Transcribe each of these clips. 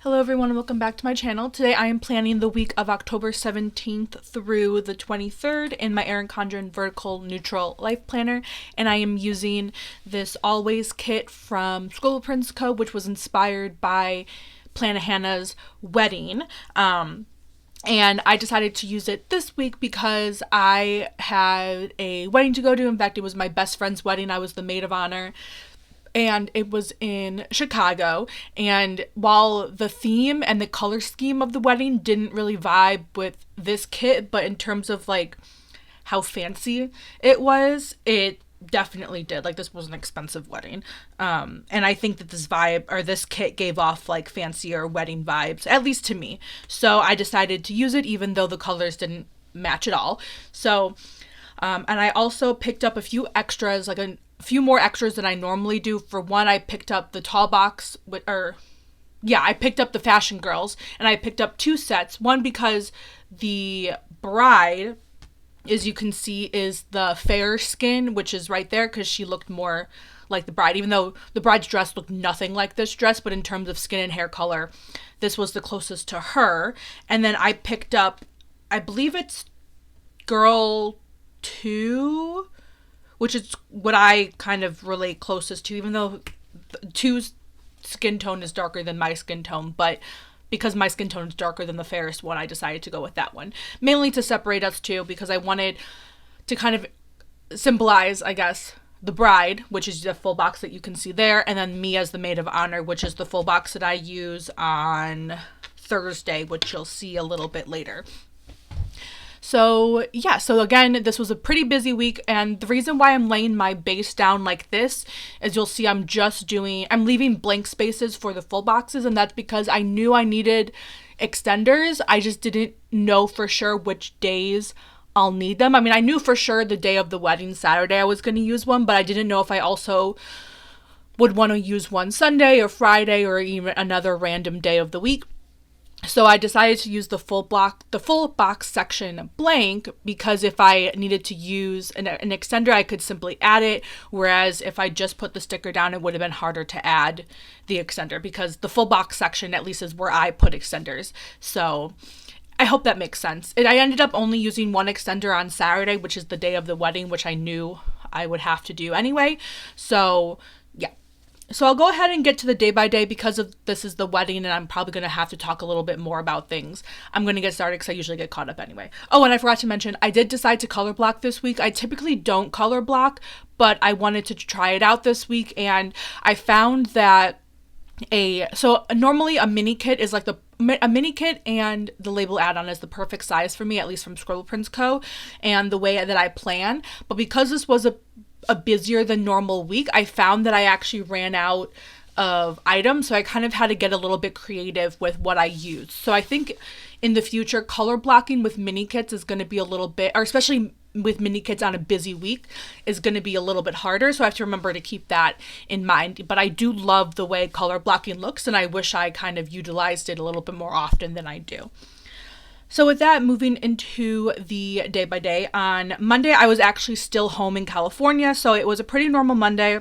Hello everyone and welcome back to my channel. Today I am planning the week of October 17th through the 23rd in my Erin Condren Vertical Neutral Life Planner, and I am using this Always kit from Scribble Prints Co, which was inspired by Plannahannah's wedding. And I decided to use it this week because I had a wedding to go to. In fact, it was my best friend's wedding. I was the maid of honor. And it was in Chicago, and while the theme and the color scheme of the wedding didn't really vibe with this kit, but in terms of like how fancy it was, it definitely did. Like, this was an expensive wedding, and I think that this kit gave off like fancier wedding vibes, at least to me. So I decided to use it even though the colors didn't match at all. So and I also picked up a few extras, like a few more extras than I normally do. For one, I picked up the tall box I picked up the Fashion Girls, and I picked up two sets. One because the bride, as you can see, is the fair skin, which is right there because she looked more like the bride, even though the bride's dress looked nothing like this dress, but in terms of skin and hair color, this was the closest to her. And then I picked up, I believe it's Girl 2, which is what I kind of relate closest to, even though two's skin tone is darker than my skin tone. But because my skin tone is darker than the fairest one, I decided to go with that one. Mainly to separate us two, because I wanted to kind of symbolize, I guess, the bride, which is the full box that you can see there, and then me as the maid of honor, which is the full box that I use on Thursday, which you'll see a little bit later. So yeah, so again, this was a pretty busy week, and the reason why I'm laying my base down like this is you'll see I'm leaving blank spaces for the full boxes, and that's because I knew I needed extenders. I just didn't know for sure which days I'll need them. I mean, I knew for sure the day of the wedding, Saturday, I was going to use one, but I didn't know if I also would want to use one Sunday or Friday or even another random day of the week. So I decided to use the full box section blank, because if I needed to use an extender, I could simply add it. Whereas if I just put the sticker down, it would have been harder to add the extender, because the full box section at least is where I put extenders. So I hope that makes sense. I ended up only using one extender on Saturday, which is the day of the wedding, which I knew I would have to do anyway. So yeah. So I'll go ahead and get to the day by day, because this is the wedding and I'm probably going to have to talk a little bit more about things. I'm going to get started because I usually get caught up anyway. Oh, and I forgot to mention, I did decide to color block this week. I typically don't color block, but I wanted to try it out this week, and I found that normally a mini kit is like a mini kit, and the label add-on is the perfect size for me, at least from Scribble Prints Co. and the way that I plan. But because this was a busier than normal week, I found that I actually ran out of items, so I kind of had to get a little bit creative with what I used. So I think in the future, color blocking with mini kits is going to be a little bit, or especially with mini kits on a busy week, is going to be a little bit harder, so I have to remember to keep that in mind. But I do love the way color blocking looks, and I wish I kind of utilized it a little bit more often than I do. So with that, moving into the day by day, on Monday, I was actually still home in California, so it was a pretty normal Monday.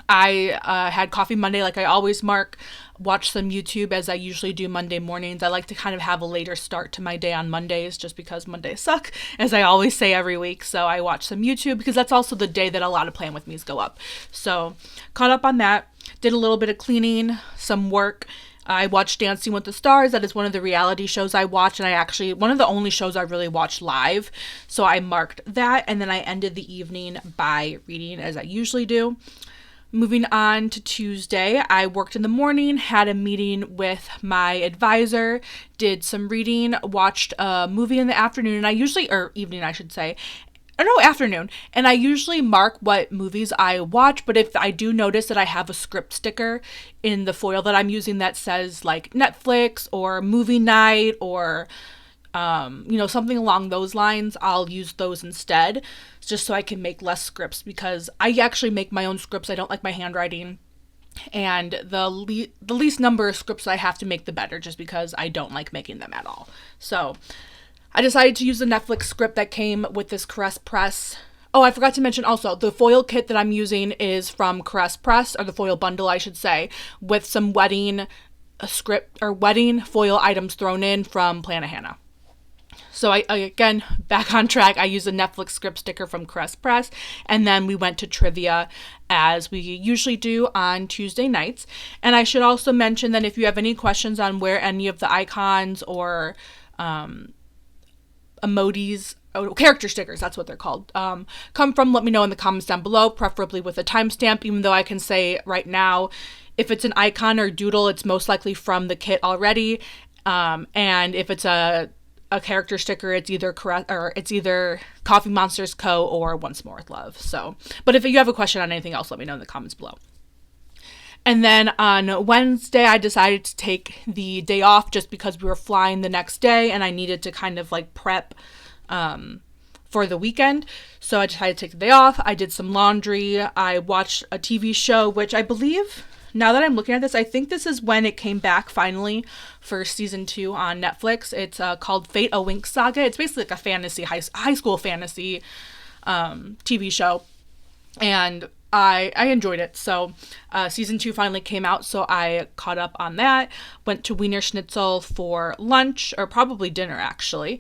I had coffee Monday like I always watched some YouTube as I usually do Monday mornings. I like to kind of have a later start to my day on Mondays, just because Mondays suck, as I always say every week. So I watch some YouTube, because that's also the day that a lot of Plan With Me's go up. So caught up on that, did a little bit of cleaning, some work. I watched Dancing with the Stars. That is one of the reality shows I watch, and one of the only shows I really watch live. So I marked that, and then I ended the evening by reading, as I usually do. Moving on to Tuesday, I worked in the morning, had a meeting with my advisor, did some reading, watched a movie in the afternoon, afternoon. And I usually mark what movies I watch, but if I do notice that I have a script sticker in the foil that I'm using that says like Netflix or movie night or something along those lines, I'll use those instead, just so I can make less scripts, because I actually make my own scripts. I don't like my handwriting, and the least number of scripts I have to make, the better, just because I don't like making them at all. So I decided to use the Netflix script that came with this Caress Press. Oh, I forgot to mention also, the foil kit that I'm using is from Caress Press, or the foil bundle, I should say, with some wedding a script or wedding foil items thrown in from Plannahannah. So I again, back on track, I used a Netflix script sticker from Caress Press, and then we went to trivia as we usually do on Tuesday nights. And I should also mention that if you have any questions on where any of the icons or emojis, character stickers, that's what they're called, come from, let me know in the comments down below, preferably with a timestamp, even though I can say right now, if it's an icon or doodle, it's most likely from the kit already. And if it's a character sticker, it's either Coffee Monsters Co. or Once More with Love. So, but if you have a question on anything else, let me know in the comments below. And then on Wednesday, I decided to take the day off just because we were flying the next day and I needed to kind of like prep for the weekend. So I decided to take the day off. I did some laundry. I watched a TV show, which I believe, now that I'm looking at this, I think this is when it came back finally for season 2 on Netflix. It's called Fate: A Winx Saga. It's basically like a fantasy, high school fantasy TV show. And I enjoyed it. So season 2 finally came out, so I caught up on that. Went to Wiener Schnitzel for lunch, or probably dinner actually.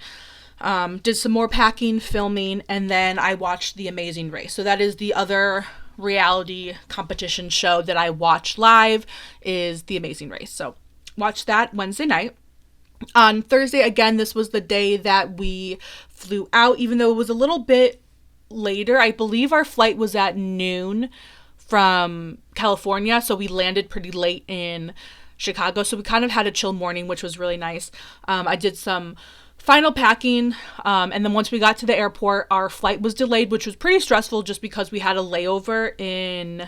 Did some more packing, filming, and then I watched The Amazing Race. So that is the other reality competition show that I watch live, is The Amazing Race. So watched that Wednesday night. On Thursday, again, this was the day that we flew out, even though it was a little bit later. I believe our flight was at noon from California, so we landed pretty late in Chicago. So we kind of had a chill morning, which was really nice. I did some final packing, and then once we got to the airport, our flight was delayed, which was pretty stressful just because we had a layover in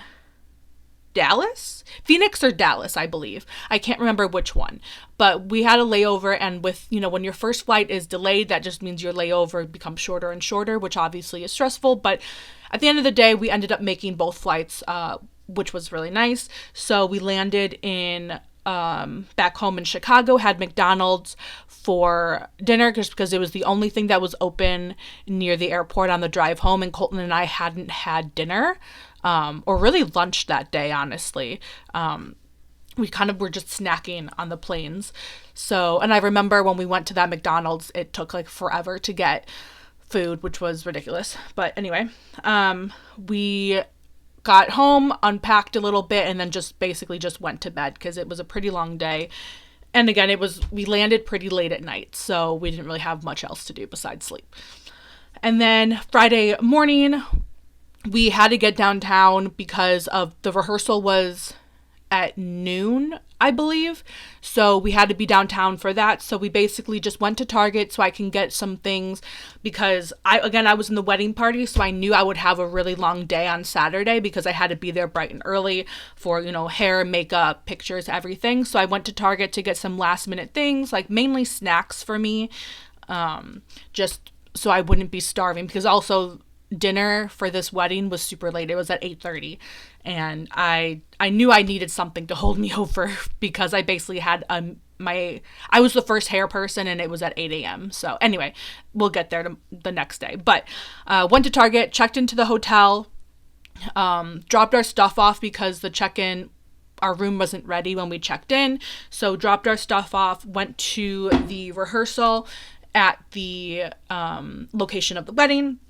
Phoenix or Dallas, I believe. I can't remember which one, but we had a layover, and with, when your first flight is delayed, that just means your layover becomes shorter and shorter, which obviously is stressful. But at the end of the day, we ended up making both flights, which was really nice. So we landed in back home in Chicago, had McDonald's for dinner just because it was the only thing that was open near the airport on the drive home, and Colton and I hadn't had dinner or really lunch that day, honestly. We kind of were just snacking on the planes. So, and I remember when we went to that McDonald's, it took like forever to get food, which was ridiculous. But anyway, we got home, unpacked a little bit, and then just basically just went to bed because it was a pretty long day. And again, we landed pretty late at night, so we didn't really have much else to do besides sleep. And then Friday morning, we had to get downtown because of the rehearsal was at noon, I believe. So we had to be downtown for that. So we basically just went to Target so I can get some things because I was in the wedding party, so I knew I would have a really long day on Saturday because I had to be there bright and early for, hair, makeup, pictures, everything. So I went to Target to get some last minute things, like mainly snacks for me, just so I wouldn't be starving, because also dinner for this wedding was super late. It was at 8:30, and I knew I needed something to hold me over because I basically had I was the first hair person and it was at 8 a.m. So anyway, we'll get there the next day. But went to Target, checked into the hotel, dropped our stuff off because our room wasn't ready when we checked in. So dropped our stuff off, went to the rehearsal at the location of the wedding.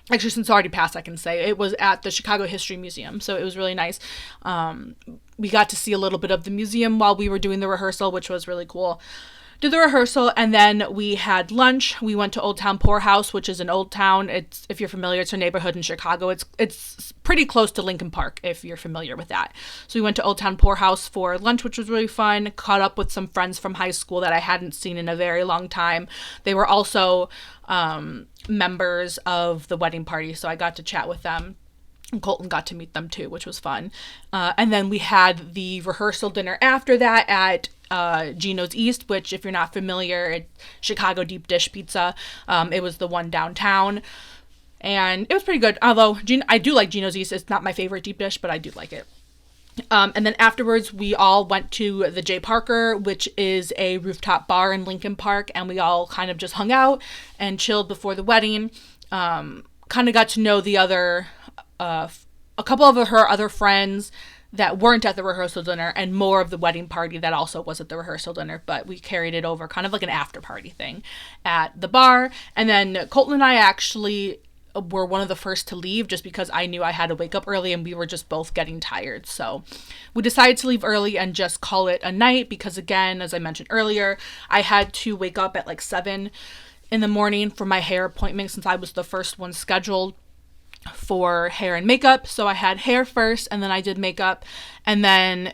Actually, since it's already passed, I can say it was at the Chicago History Museum, so it was really nice. We got to see a little bit of the museum while we were doing the rehearsal, which was really cool. Did the rehearsal, and then we had lunch. We went to Old Town Poorhouse, which is an old town. It's, if you're familiar, it's a neighborhood in Chicago. It's pretty close to Lincoln Park, if you're familiar with that. So we went to Old Town Poorhouse for lunch, which was really fun. Caught up with some friends from high school that I hadn't seen in a very long time. They were also members of the wedding party, so I got to chat with them. And Colton got to meet them too, which was fun. And then we had the rehearsal dinner after that at Gino's East, which, if you're not familiar, it's Chicago deep dish pizza. It was the one downtown, and it was pretty good. Although I do like Gino's East. It's not my favorite deep dish, but I do like it. And then afterwards, we all went to the J. Parker, which is a rooftop bar in Lincoln Park, and we all kind of just hung out and chilled before the wedding. Kind of got to know the other, a couple of her other friends that weren't at the rehearsal dinner, and more of the wedding party that also was at the rehearsal dinner, but we carried it over, kind of like an after party thing at the bar. And then Colton and I actually were one of the first to leave, just because I knew I had to wake up early and we were just both getting tired. So we decided to leave early and just call it a night, because again, as I mentioned earlier, I had to wake up at like 7 in the morning for my hair appointment, since I was the first one scheduled for hair and makeup. So I had hair first, and then I did makeup. And then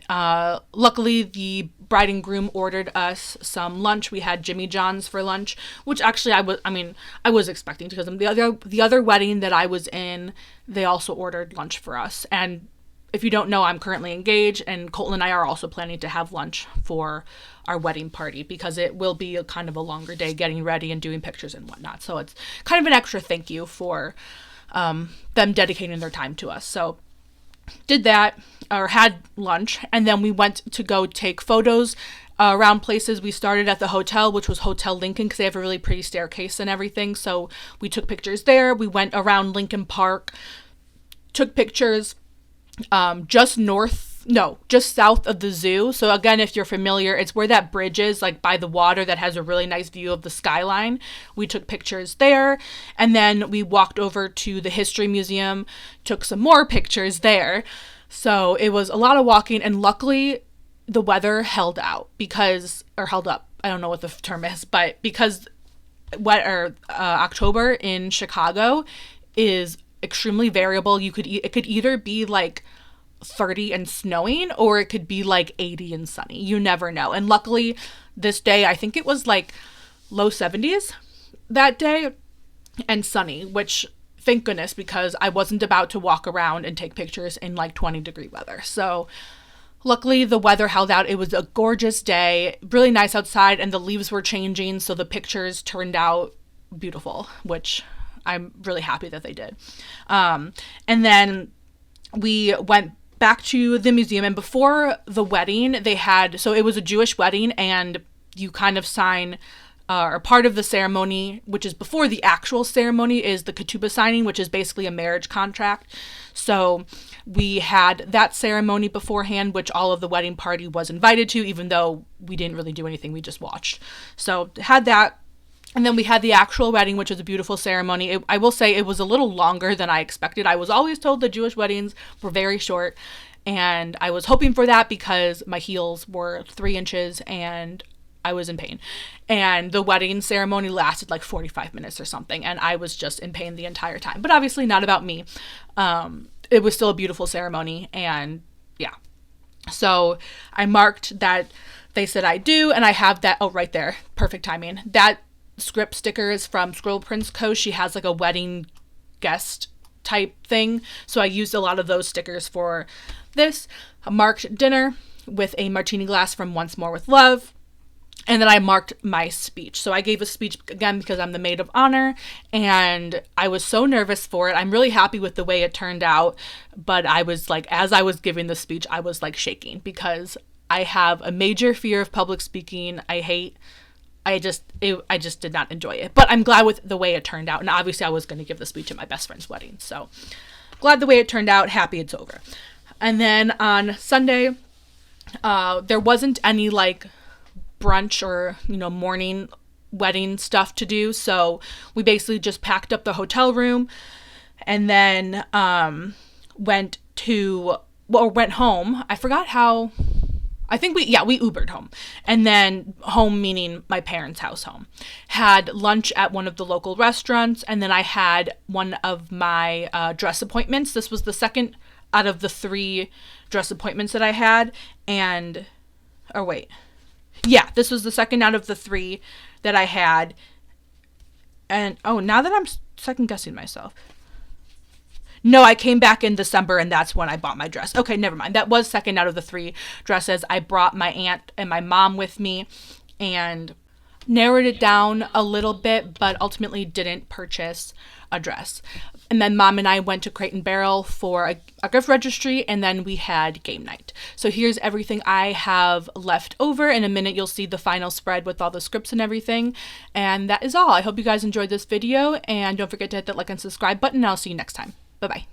luckily the bride and groom ordered us some lunch. We had Jimmy John's for lunch, which actually I was expecting, because the other wedding that I was in, they also ordered lunch for us. And if you don't know, I'm currently engaged, and Colton and I are also planning to have lunch for our wedding party, because it will be a kind of a longer day getting ready and doing pictures and whatnot. So it's kind of an extra thank you for them dedicating their time to us. So did that, or had lunch, and then we went to go take photos around places. We started at the hotel, which was Hotel Lincoln, because they have a really pretty staircase and everything. So we took pictures there. We went around Lincoln Park, took pictures just south of the zoo. So again, if you're familiar, it's where that bridge is, like by the water, that has a really nice view of the skyline. We took pictures there, and then we walked over to the History Museum, took some more pictures there. So it was a lot of walking, and luckily the weather held up. I don't know what the term is, but because October in Chicago is extremely variable. It could either be like 30 and snowing, or it could be like 80 and sunny. You never know. And luckily this day, I think it was like low 70s that day and sunny, which thank goodness, because I wasn't about to walk around and take pictures in like 20-degree weather. So luckily the weather held out. It was a gorgeous day, really nice outside, and the leaves were changing, so the pictures turned out beautiful, which I'm really happy that they did. And then we went back to the museum, and before the wedding so it was a Jewish wedding, and you kind of sign or part of the ceremony, which is before the actual ceremony, is the ketubah signing, which is basically a marriage contract. So we had that ceremony beforehand, which all of the wedding party was invited to, even though we didn't really do anything, we just watched. So had that. And then we had the actual wedding, which was a beautiful ceremony. I will say it was a little longer than I expected. I was always told that Jewish weddings were very short, and I was hoping for that because my heels were 3 inches and I was in pain. And the wedding ceremony lasted like 45 minutes or something, and I was just in pain the entire time. But obviously not about me. It was still a beautiful ceremony, and yeah. So I marked that they said I do, and I have that, right there, perfect timing. That script sticker is from Scribble Prints Co. She has like a wedding guest type thing, so I used a lot of those stickers for this. I marked dinner with a martini glass from Once More with Love, and then I marked my speech. So I gave a speech again because I'm the maid of honor, and I was so nervous for it. I'm really happy with the way it turned out, but I was like, as I was giving the speech, I was like shaking, because I have a major fear of public speaking. I just did not enjoy it, but I'm glad with the way it turned out. And obviously I was going to give the speech at my best friend's wedding. So glad the way it turned out, happy it's over. And then on Sunday, there wasn't any like brunch or, morning wedding stuff to do. So we basically just packed up the hotel room and then, went home. I forgot how. I think we Ubered home, and then home meaning my parents' house home. Had lunch at one of the local restaurants, and then I had one of my dress appointments. This was the second out of the 3 dress appointments that I had, this was the second out of the 3 that I had, and now that I'm second guessing myself. No, I came back in December, and that's when I bought my dress. Okay, never mind. That was second out of the 3 dresses. I brought my aunt and my mom with me and narrowed it down a little bit, but ultimately didn't purchase a dress. And then Mom and I went to Crate and Barrel for a gift registry, and then we had game night. So here's everything I have left over. In a minute, you'll see the final spread with all the scripts and everything. And that is all. I hope you guys enjoyed this video, and don't forget to hit that like and subscribe button, and I'll see you next time. Bye-bye.